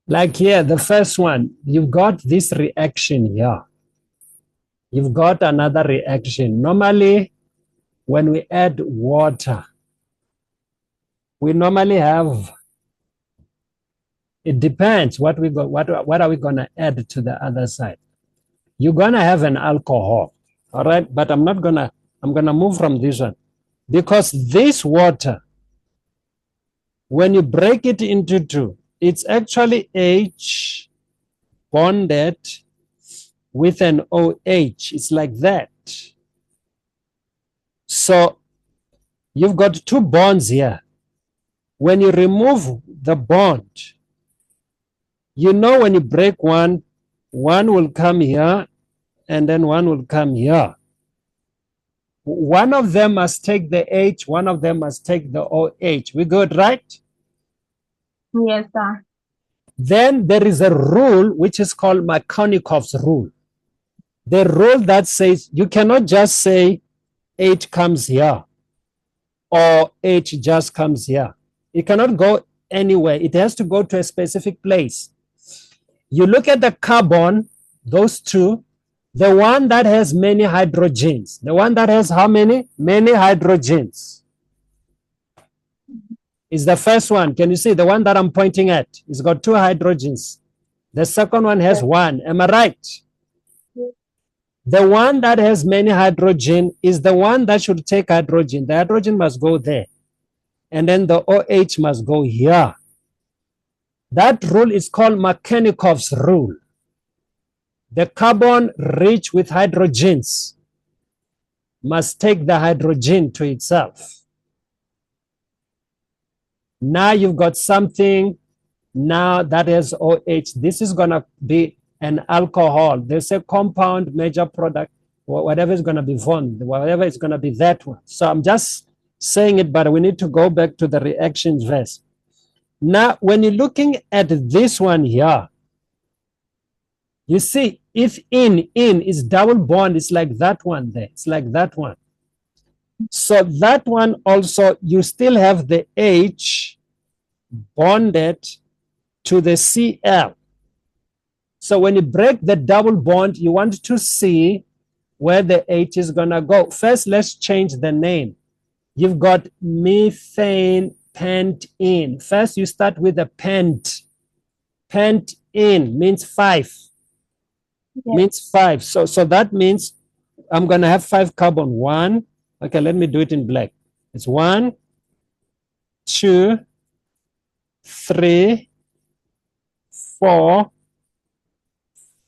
Like here, the first one, you've got this reaction here. You've got another reaction. Normally, when we add water, we normally have, it depends what we got, what are we going to add to the other side. You're going to have an alcohol, all right? But I'm going to move from this one because this water, when you break it into two, it's actually H bonded with an OH. It's like that. So you've got two bonds here. When you remove the bond, you know when you break one will come here and then one will come here. One of them must take the H, one of them must take the OH. We good, right? Yes, sir. Then there is a rule which is called Markovnikov's rule. The rule that says you cannot just say H comes here or H just comes here. It cannot go anywhere. It has to go to a specific place. You look at the carbon, those two, the one that has many hydrogens. The one that has how many? Many hydrogens. Is the first one. Can you see the one that I'm pointing at? It's got two hydrogens. The second one has one. Am I right? The one that has many hydrogen is the one that should take hydrogen. The hydrogen must go there. And then the OH must go here. That rule is called Markovnikov's rule. The carbon rich with hydrogens must take the hydrogen to itself. Now you've got something now that has OH. This is going to be an alcohol. There's a compound major product, whatever is going to be formed, whatever is going to be that one. So I'm just saying it, but we need to go back to the reactions verse. Now, when you're looking at this one here, you see, if in is double bond, it's like that one there. It's like that one. So that one also, you still have the H bonded to the Cl. So when you break the double bond, you want to see where the H is going to go. First, let's change the name. You've got methane pentene. First, you start with the pent. Pentene means 5. Yes. Means 5. So that means I'm going to have 5 carbon. 1. Okay, let me do it in black. It's 1, 2, 3, 4,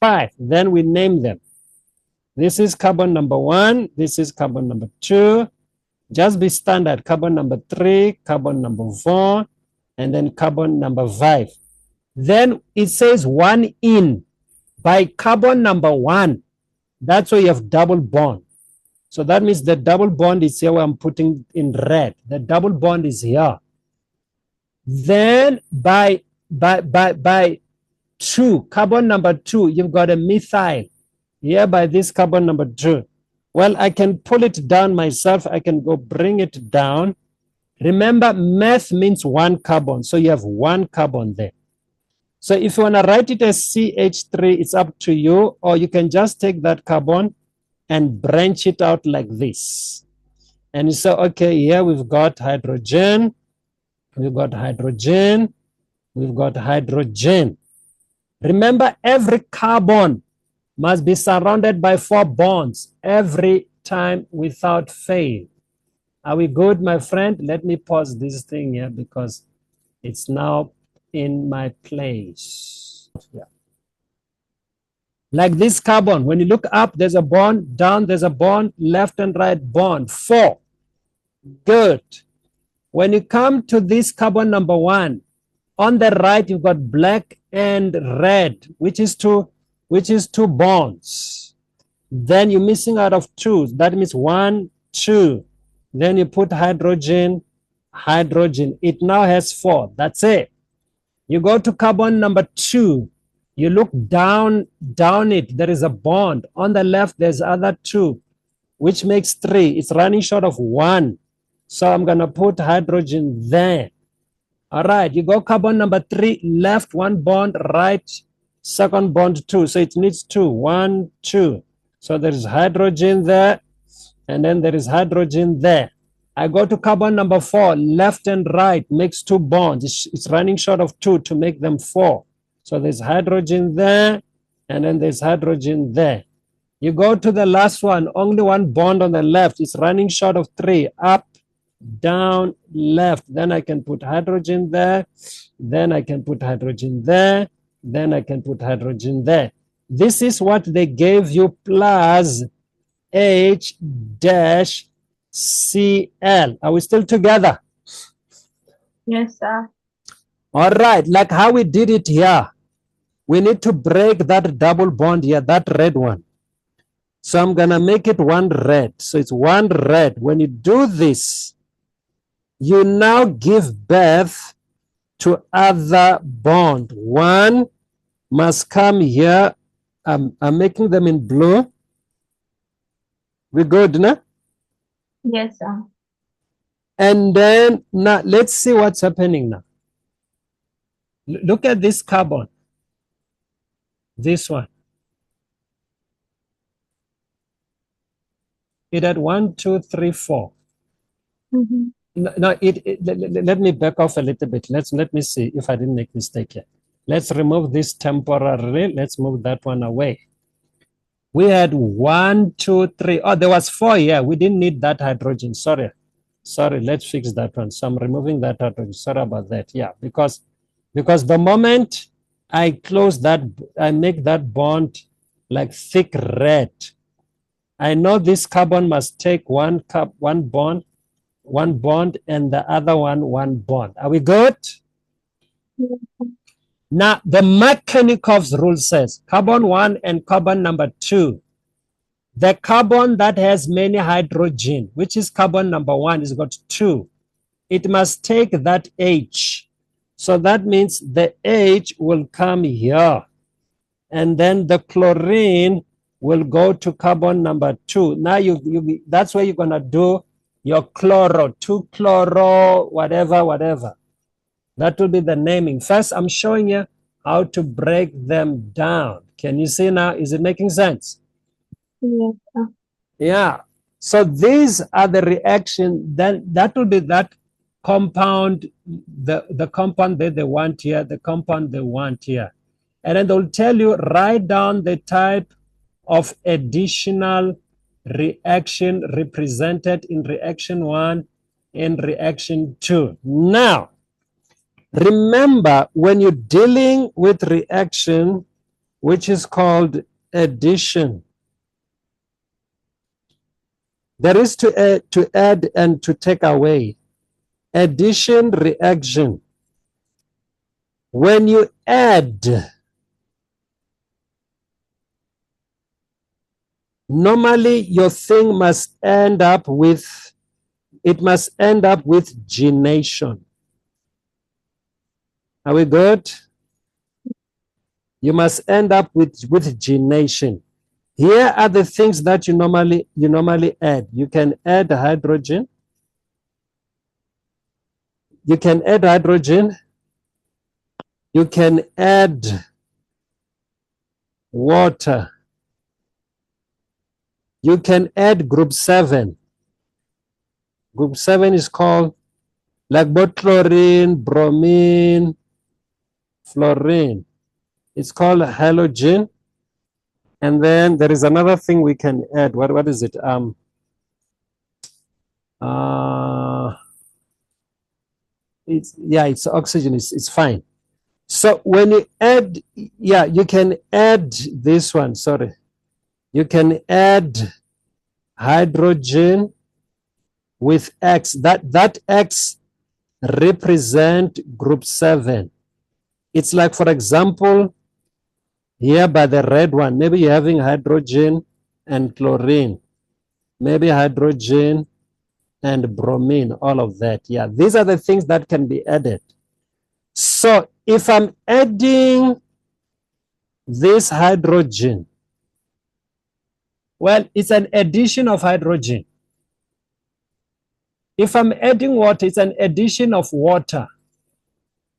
5. Then we name them. This is carbon number 1. This is carbon number 2. Just be standard. Carbon number 3, carbon number 4, and then carbon number 5. Then it says 1 in. By carbon number 1, that's where you have double bond. So that means the double bond is here where I'm putting in red. The double bond is here. Then by 2, carbon number 2, you've got a methyl. Here by this carbon number 2. Well, I can pull it down myself. I can go bring it down. Remember, meth means 1 carbon. So you have 1 carbon there. So if you want to write it as CH3, it's up to you. Or you can just take that carbon and branch it out like this. And you say, okay, here we've got hydrogen. We've got hydrogen. We've got hydrogen. Remember, every carbon must be surrounded by 4 bonds every time without fail. Are we good, my friend? Let me pause this thing here because it's now in my place. Yeah. Like this carbon, when you look up, there's a bond, down, there's a bond, left and right bond, 4. Good. When you come to this carbon number 1, on the right, you've got black and red, which is two bonds. Then you're missing out of 2. That means 1, 2. Then you put hydrogen. It now has 4. That's it. You go to carbon number 2. You look down it. There is a bond. On the left, there's other 2, which makes 3. It's running short of 1. So I'm going to put hydrogen there. All right, you go carbon number 3, left 1 bond, right second bond 2. So it needs 2. 1, 2. So there is hydrogen there, and then there is hydrogen there. I go to carbon number 4, left and right, makes 2 bonds. It's running short of 2 to make them 4. So there's hydrogen there, and then there's hydrogen there. You go to the last one, only 1 bond on the left. It's running short of 3, up, down, left. Then I can put hydrogen there. Then I can put hydrogen there. Then I can put hydrogen there. This is what they gave you plus H-Cl. Are we still together? Yes, sir. All right, like how we did it here. We need to break that double bond here, that red one. So I'm going to make it 1 red. So it's 1 red. When you do this, you now give birth to other bond. 1 must come here. I'm making them in blue. We good, no? Yes, sir. And then now let's see what's happening now. Look at this carbon. This one. It had 1, 2, 3, 4. Mm-hmm. No, let me back off a little bit. Let me see if I didn't make mistake here. Let's remove this temporarily. Let's move that one away. We had 1, 2, 3. Oh, there was 4 here. We didn't need that hydrogen. Sorry. Let's fix that one. So I'm removing that hydrogen. Sorry about that. Yeah, because the moment I close that, I make that bond like thick red. I know this carbon must take one bond, and the other one bond. Are we good? Yes, sir. Now, the Markovnikov's rule says carbon 1 and carbon number 2. The carbon that has many hydrogen, which is carbon number 1, is got 2. It must take that H. So that means the H will come here. And then the chlorine will go to carbon number 2. Now that's where you're going to do your chloro, 2-chloro, whatever. That will be the naming. First, I'm showing you how to break them down. Can you see now? Is it making sense? Yes, sir. Yeah. So these are the reaction. Then that will be that compound, the compound that they want here, the compound they want here. And then they'll tell you, write down the type of additional reaction represented in reaction 1 and reaction 2. Now, remember, when you're dealing with reaction, which is called addition, there is to add and to take away. Addition reaction. When you add, normally your thing must end up with, genation. Are we good? You must end up with genation. Here are the things that you normally add. You can add hydrogen. You can add hydrogen. You can add water. You can add group 7. Group 7 is called like both chlorine, bromine, fluorine. It's called halogen. And then there is another thing we can add. What is it? It's oxygen. It's fine. So when you add, you can add this one. Sorry, you can add hydrogen with X. That X represent group 7. It's like, for example, here by the red one, maybe you're having hydrogen and chlorine, maybe hydrogen and bromine, all of that. Yeah, these are the things that can be added. So if I'm adding this hydrogen, well, it's an addition of hydrogen. If I'm adding water, it's an addition of water.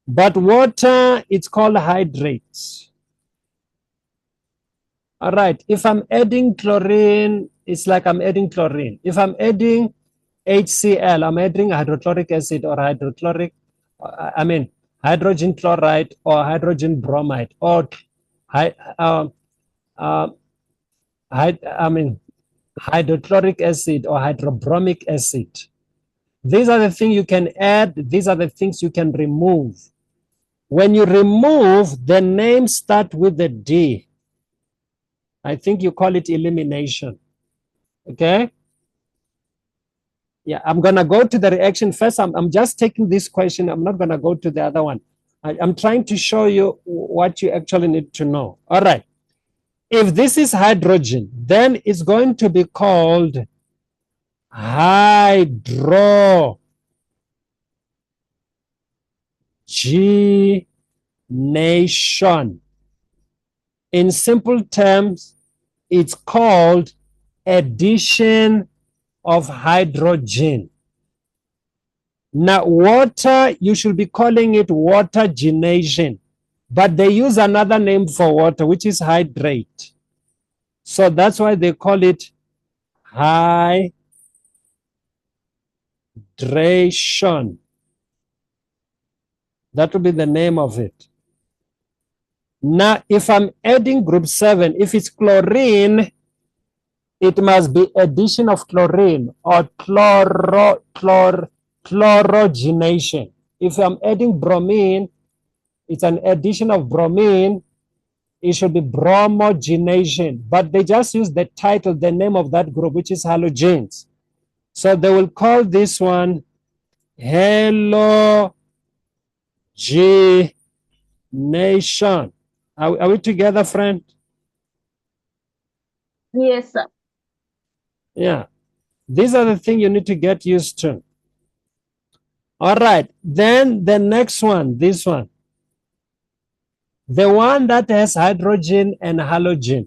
But water, it's called hydrates. All right, if I'm adding chlorine, it's like I'm adding chlorine. If I'm adding HCl, I'm adding hydrochloric acid or hydrochloric, hydrogen chloride or hydrogen bromide or hydrochloric acid or hydrobromic acid. These are the things you can add. These are the things you can remove. When you remove, the names start with the D. I think you call it elimination. Okay? Yeah, I'm going to go to the reaction first. I'm just taking this question. I'm not going to go to the other one. I'm trying to show you what you actually need to know. All right. If this is hydrogen, then it's going to be called hydrogenation. In simple terms, it's called addition of hydrogen. Now, water, you should be calling it watergenation, but they use another name for water, which is hydrate. So that's why they call it hydration. That will be the name of it. Now, if I'm adding group 7, if it's chlorine, it must be addition of chlorine or chlorogenation. If I'm adding bromine, it's an addition of bromine. It should be bromogenation. But they just use the title, the name of that group, which is halogens. So they will call this one halogenation. Are we together, friend? Yes, sir. Yeah. These are the things you need to get used to. All right. Then the next one, this one. The one that has hydrogen and halogen.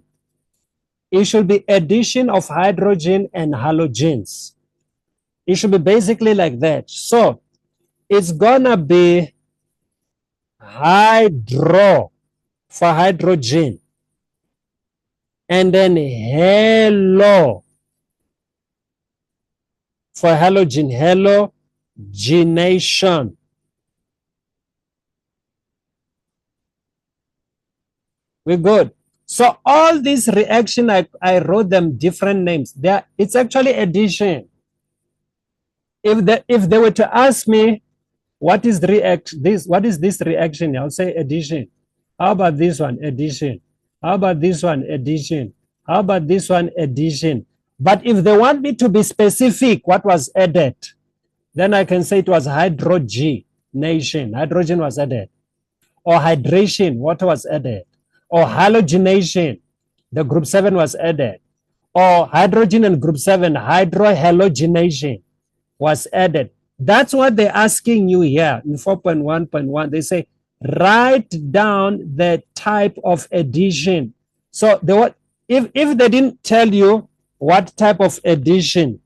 It should be addition of hydrogen and halogens. It should be basically like that. So it's gonna be hydro for hydrogen. And then halo for halogen, halogenation. We're good. So all these reaction, I wrote them different names. It's actually addition. If they were to ask me, what is this reaction? I'll say addition. How about this one? Addition. How about this one? Addition. How about this one? Addition. But if they want me to be specific, what was added, then I can say it was hydrogenation. Hydrogen was added. Or hydration, water was added. Or halogenation, the group 7 was added. Or hydrogen and group 7, hydrohalogenation was added. That's what they're asking you here in 4.1.1. They say, write down the type of addition. So if they didn't tell you what type of addition,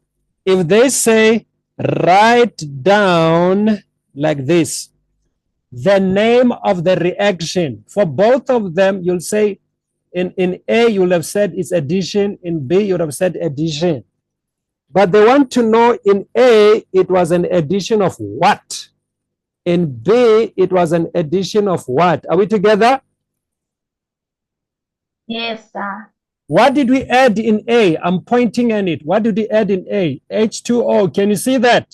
if they say, write down like this, the name of the reaction, for both of them, you'll say, in A, you'll have said it's addition. In B, you would have said addition. But they want to know in A, it was an addition of what? In B, it was an addition of what? Are we together? Yes, sir. What did we add in A? I'm pointing at it. What did we add in A? H2O. Can you see that?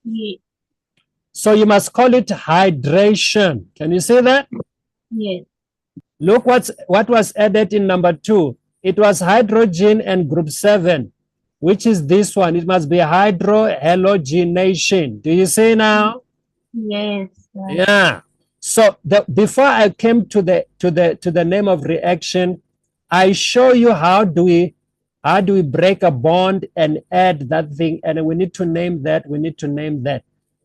Yes. So you must call it hydration. Can you see that? Yes. Look what was added in number 2. It was hydrogen and group 7, which is this one. It must be hydrohalogenation. Do you see now? Yes, sir. Yeah. So before I came to the name of reaction, I show you how do we break a bond and add that thing, and we need to name that. We need to name that,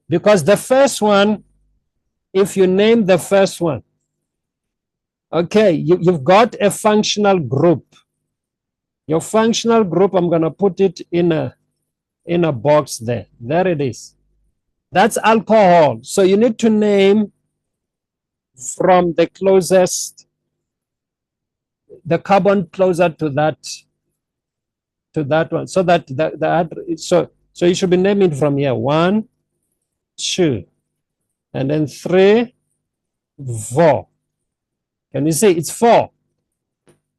because the first one, if you name the first one, okay, you've got a functional group. Your functional group, I'm gonna put it in a box there. There it is. That's alcohol. So you need to name from the closest, the carbon closer to that one, so that so you should be naming from here. 1, 2, and then 3, 4. Can you see it's 4?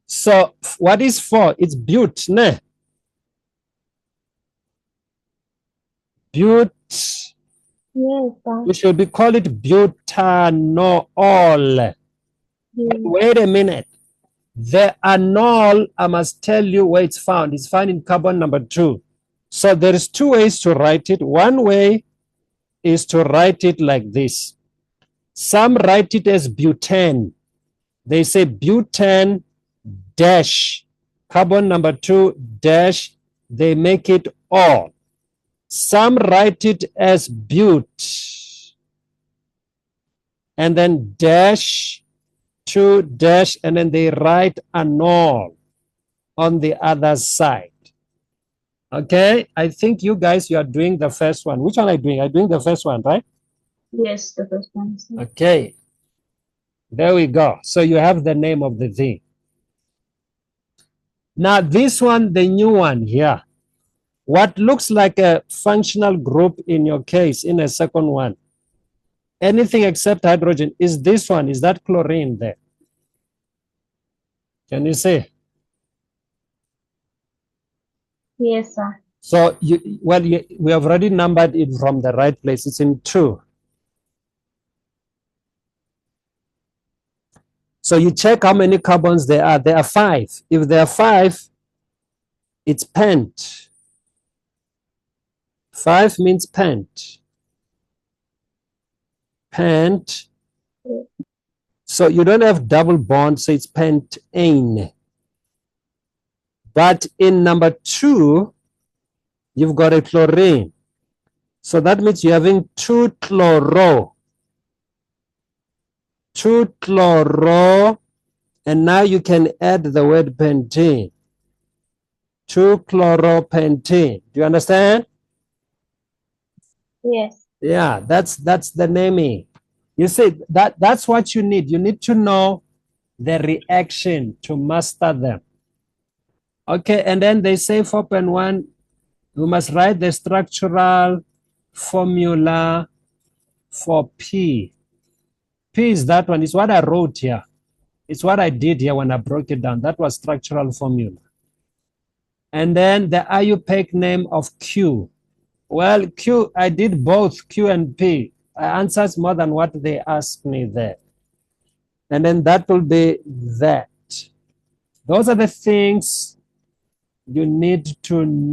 So what is 4? It's but, ne? But. Yes, sir. We should be call it butanol. Yes. Wait a minute. The anol, I must tell you where it's found. It's found in carbon number 2. So there is 2 ways to write it. One way is to write it like this. Some write it as butane. They say butane dash, carbon number 2 dash, they make it O. Some write it as but, and then dash, 2 dash, and then they write anol on the other side. Okay, I think you guys, you are doing the first one. Which one are you doing? I'm doing the first one, right? Yes, the first one, sir. Okay, there we go. So you have the name of the thing. Now this one, the new one here, what looks like a functional group in your case, in a second one, anything except hydrogen, is this one. Is that chlorine there? Can you see? Yes, sir. So we have already numbered it from the right place. It's in 2. So you check how many carbons there are. There are 5. If there are 5, it's pent. 5 means pent. Pent. So you don't have double bond, so it's pentane. But in number 2, you've got a chlorine. So that means you're having 2 chloro. 2 chloro, and now you can add the word pentane. 2 chloropentane. Do you understand? Yes. Yeah, that's the naming. You see, that's what you need. You need to know the reaction to master them. Okay, and then they say 4.1, you must write the structural formula for P. P is that one. It's what I wrote here. It's what I did here when I broke it down. That was structural formula. And then the IUPAC name of Q. Well, Q, I did both Q and P. I answered more than what they asked me there. And then that will be that. Those are the things you need to know.